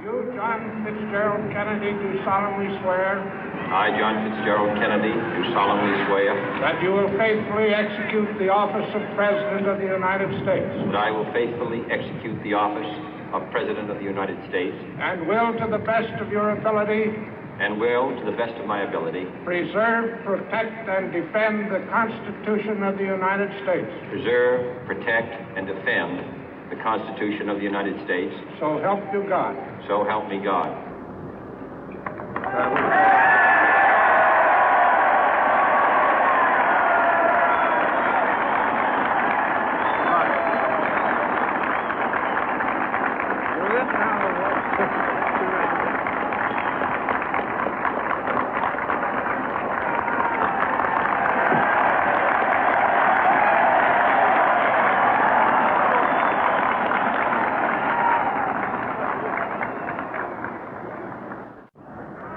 You, John Fitzgerald Kennedy, do solemnly swear. I, John Fitzgerald Kennedy, do solemnly swear. That you will faithfully execute the office of President of the United States. That I will faithfully execute the office of President of the United States. And will, to the best of your ability. And will, to the best of my ability. Preserve, protect, and defend the Constitution of the United States. Preserve, protect, and defend the Constitution of the United States. So help you God. So help me God.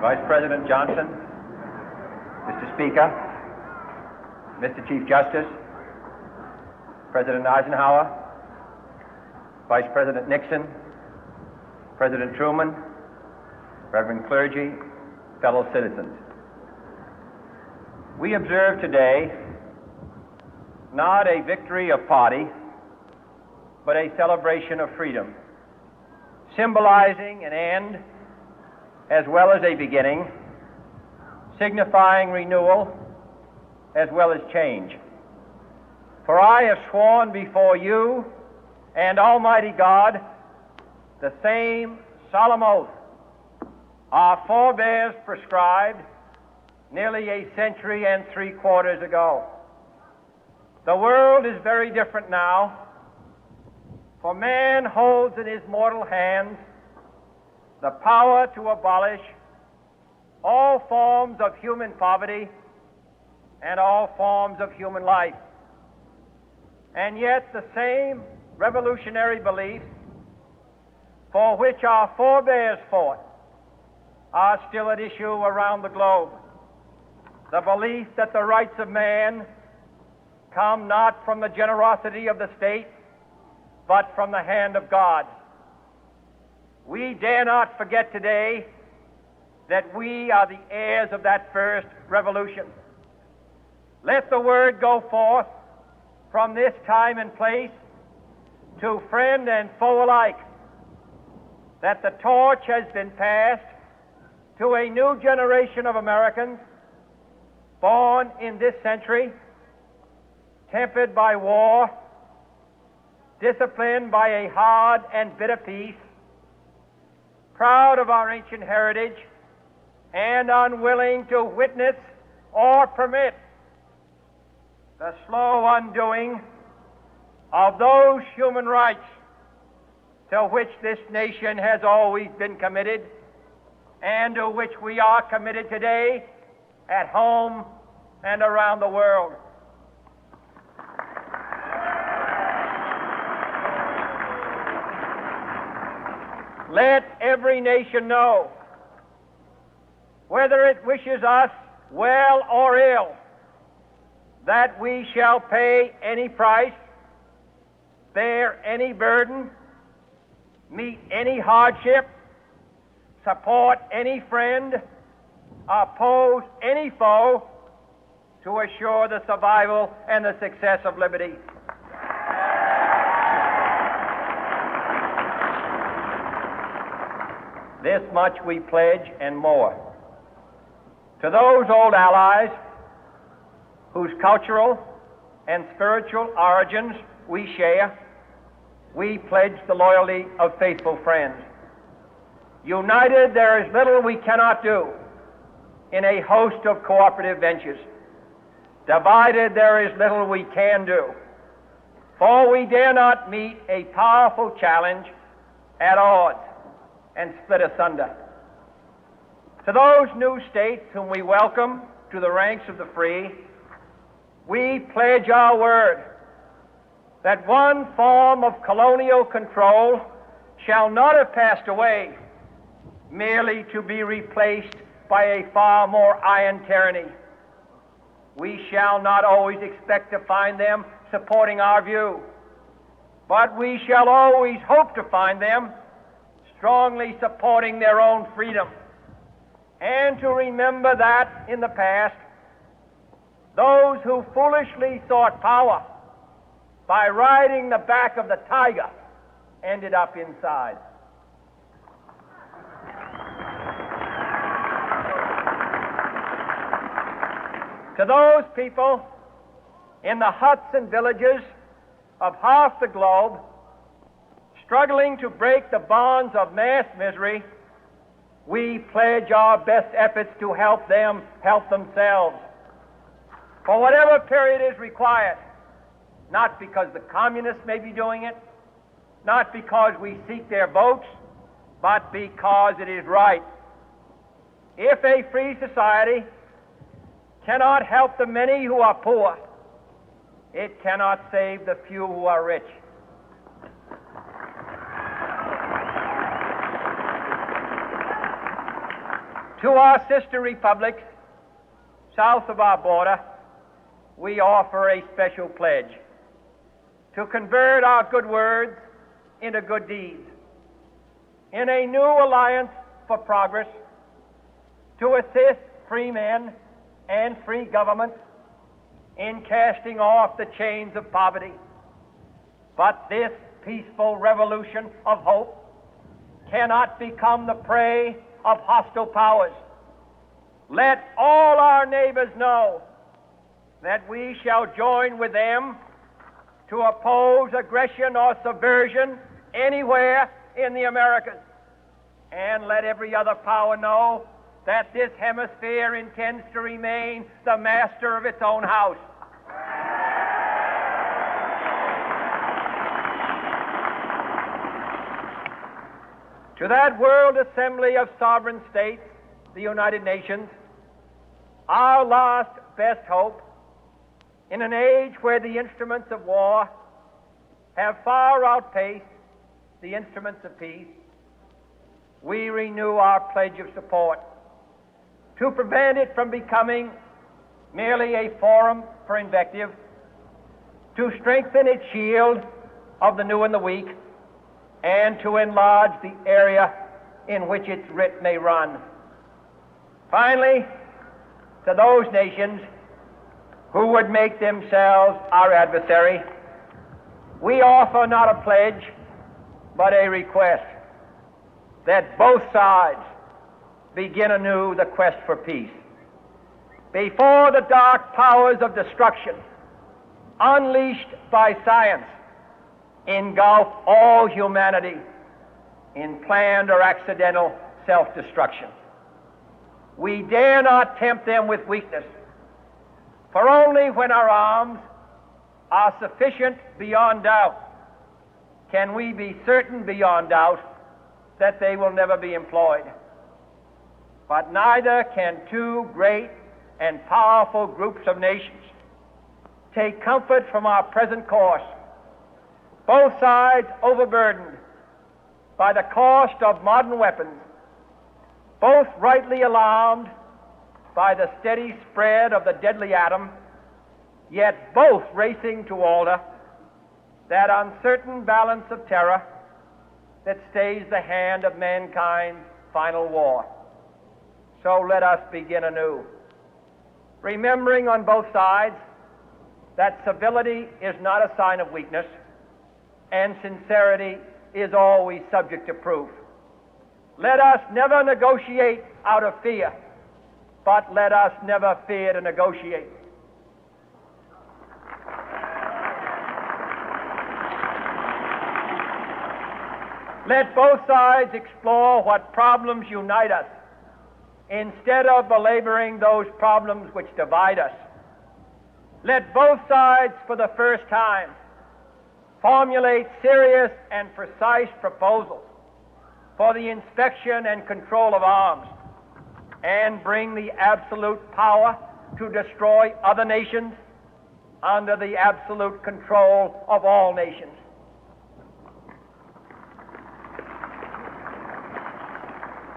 Vice President Johnson, Mr. Speaker, Mr. Chief Justice, President Eisenhower, Vice President Nixon, President Truman, Reverend clergy, fellow citizens. We observe today not a victory of party, but a celebration of freedom, symbolizing an end as well as a beginning, signifying renewal as well as change. For I have sworn before you and Almighty God the same solemn oath our forebears prescribed nearly a century and 3/4 ago. The world is very different now, for man holds in his mortal hands the power to abolish all forms of human poverty and all forms of human life. And yet the same revolutionary beliefs for which our forebears fought are still at issue around the globe. The belief that the rights of man come not from the generosity of the state, but from the hand of God. We dare not forget today that we are the heirs of that first revolution. Let the word go forth from this time and place to friend and foe alike that the torch has been passed to a new generation of Americans born in this century, tempered by war, disciplined by a hard and bitter peace, proud of our ancient heritage, and unwilling to witness or permit the slow undoing of those human rights to which this nation has always been committed and to which we are committed today at home and around the world. Let every nation know, whether it wishes us well or ill, that we shall pay any price, bear any burden, meet any hardship, support any friend, oppose any foe to assure the survival and the success of liberty. This much we pledge and more. To those old allies whose cultural and spiritual origins we share, we pledge the loyalty of faithful friends. United, there is little we cannot do in a host of cooperative ventures. Divided, there is little we can do, for we dare not meet a powerful challenge at odds and split asunder. To those new states whom we welcome to the ranks of the free, we pledge our word that one form of colonial control shall not have passed away, merely to be replaced by a far more iron tyranny. We shall not always expect to find them supporting our view, but we shall always hope to find them strongly supporting their own freedom, and to remember that in the past, those who foolishly sought power by riding the back of the tiger ended up inside. To those people in the huts and villages of half the globe struggling to break the bonds of mass misery, we pledge our best efforts to help them help themselves for whatever period is required, not because the communists may be doing it, not because we seek their votes, but because it is right. If a free society cannot help the many who are poor, it cannot save the few who are rich. To our sister republics south of our border, we offer a special pledge to convert our good words into good deeds, in a new alliance for progress, to assist free men and free governments in casting off the chains of poverty. But this peaceful revolution of hope cannot become the prey of hostile powers. Let all our neighbors know that we shall join with them to oppose aggression or subversion anywhere in the Americas. And let every other power know that this hemisphere intends to remain the master of its own house. To that World Assembly of Sovereign States, the United Nations, our last best hope, in an age where the instruments of war have far outpaced the instruments of peace, we renew our pledge of support to prevent it from becoming merely a forum for invective, to strengthen its shield of the new and the weak, and to enlarge the area in which its writ may run. Finally, to those nations who would make themselves our adversary, we offer not a pledge, but a request that both sides begin anew the quest for peace. Before the dark powers of destruction, unleashed by science, engulf all humanity in planned or accidental self-destruction, we dare not tempt them with weakness, for only when our arms are sufficient beyond doubt can we be certain beyond doubt that they will never be employed. But neither can two great and powerful groups of nations take comfort from our present course, both sides overburdened by the cost of modern weapons, both rightly alarmed by the steady spread of the deadly atom, yet both racing to alter that uncertain balance of terror that stays the hand of mankind's final war. So let us begin anew, remembering on both sides that civility is not a sign of weakness, and sincerity is always subject to proof. Let us never negotiate out of fear, but let us never fear to negotiate. Let both sides explore what problems unite us, instead of belaboring those problems which divide us. Let both sides, for the first time, formulate serious and precise proposals for the inspection and control of arms, and bring the absolute power to destroy other nations under the absolute control of all nations.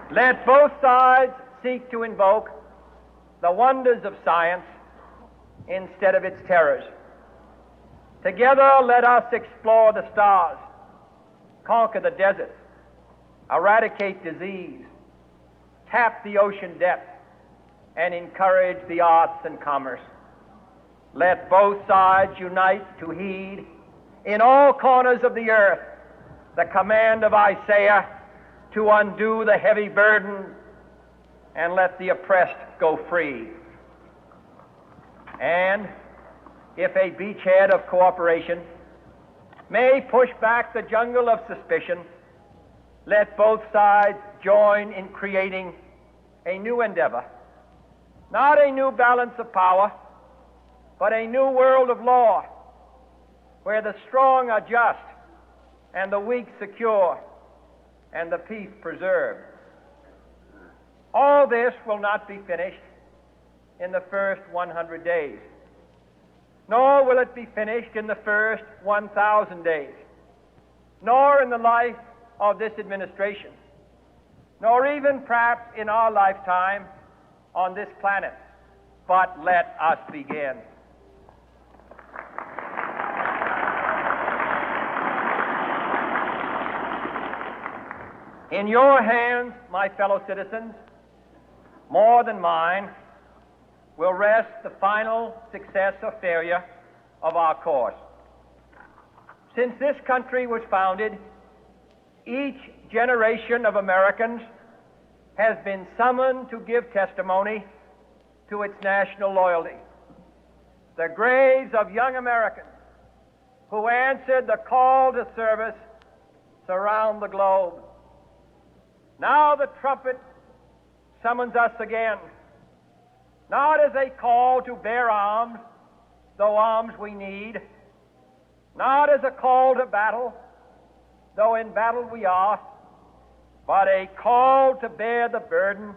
Let both sides seek to invoke the wonders of science instead of its terrors. Together, let us explore the stars, conquer the deserts, eradicate disease, tap the ocean depth, and encourage the arts and commerce. Let both sides unite to heed in all corners of the earth the command of Isaiah to undo the heavy burden and let the oppressed go free. And if a beachhead of cooperation may push back the jungle of suspicion, let both sides join in creating a new endeavor, not a new balance of power, but a new world of law, where the strong are just and the weak secure and the peace preserved. All this will not be finished in the first 100 days, nor will it be finished in the first 1,000 days, nor in the life of this administration, nor even perhaps in our lifetime on this planet. But let us begin. In your hands, my fellow citizens, more than mine, will rest the final success or failure of our course. Since this country was founded, each generation of Americans has been summoned to give testimony to its national loyalty. The graves of young Americans who answered the call to service surround the globe. Now the trumpet summons us again, not as a call to bear arms, though arms we need, not as a call to battle, though in battle we are, but a call to bear the burden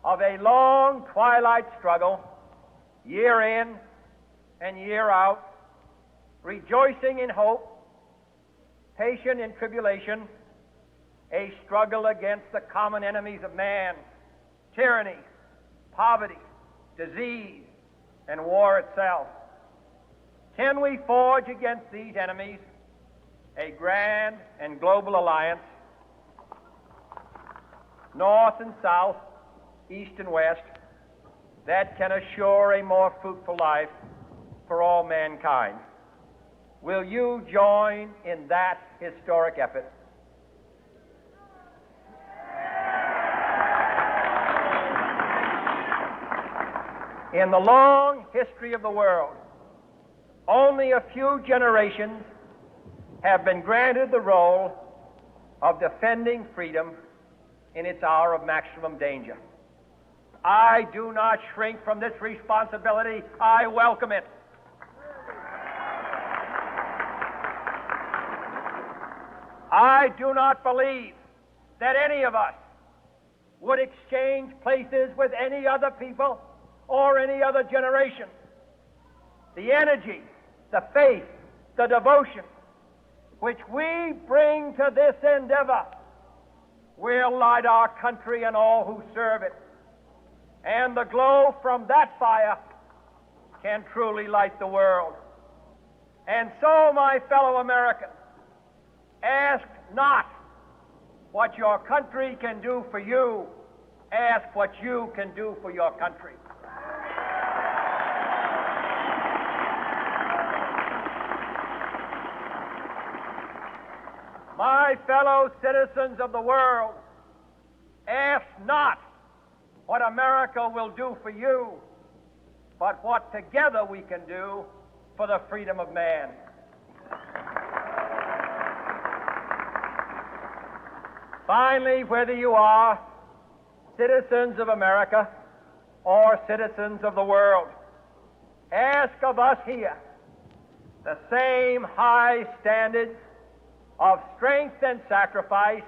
of a long twilight struggle, year in and year out, rejoicing in hope, patient in tribulation, a struggle against the common enemies of man, tyranny, poverty, disease, and war itself. Can we forge against these enemies a grand and global alliance, north and south, east and west, that can assure a more fruitful life for all mankind? Will you join in that historic effort? In the long history of the world, only a few generations have been granted the role of defending freedom in its hour of maximum danger. I do not shrink from this responsibility. I welcome it. I do not believe that any of us would exchange places with any other people or any other generation. The energy, the faith, the devotion which we bring to this endeavor will light our country and all who serve it. And the glow from that fire can truly light the world. And so, my fellow Americans, ask not what your country can do for you, ask what you can do for your country. My fellow citizens of the world, ask not what America will do for you, but what together we can do for the freedom of man. Finally, whether you are citizens of America or citizens of the world, ask of us here the same high standards of strength and sacrifice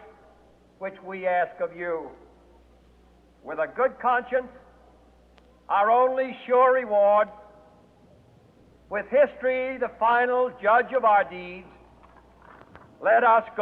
which we ask of you. With a good conscience, our only sure reward, with history the final judge of our deeds, let us go